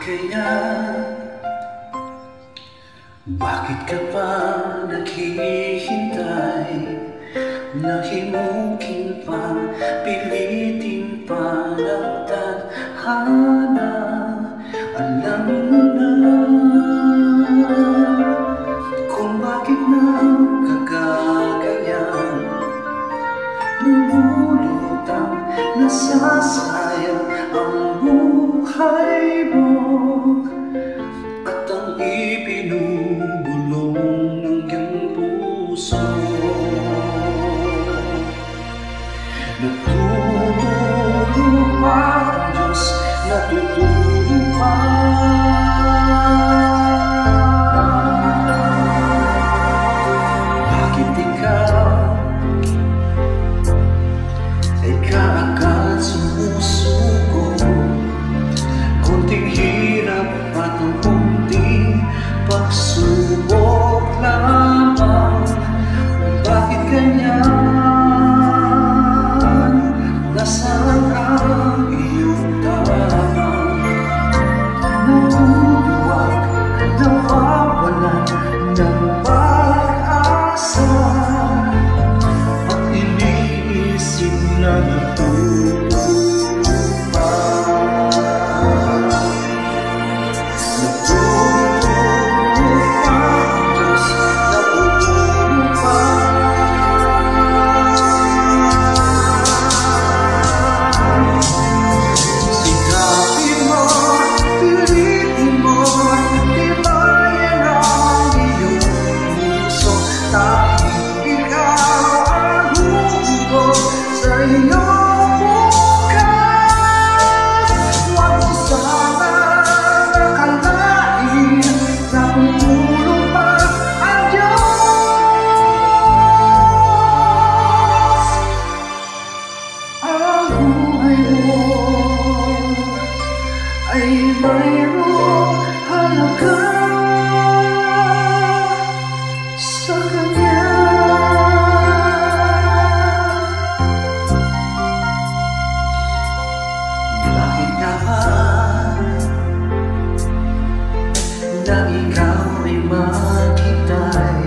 kaya? Bakit ka pa naghihintay? Nahimukin pa, pilitin pa ng tadhana. Alam mo na kung bakit nagkagaganyan. Lumulutang nasasayang ang buhay mo at ang ibinubulong ng iyong puso. Natutulog pa ang Diyos, natutulog pa. Bakit ikaw ay kaagad sumusuko? Kunting hirap at ang kunting pagsubok lamang. Bakit ganyan? Nasaan ang iyong tapang? Nabubuwag, nawawalan ng pag-asa at iniisip na natutulog pa. Natutulog pa ang Diyos, natutulog pa. Sikapin mo, pilitin mo, tibayan ang iyong puso. Tanging ikaw ang hugot sa iyong bukas. Huwag mo sana nakalain na tutulog pa ang Diyos. Ang buhay mo ay mayroong halaga sa Kanya. Bakit nga ba na ikaw ay maghintay?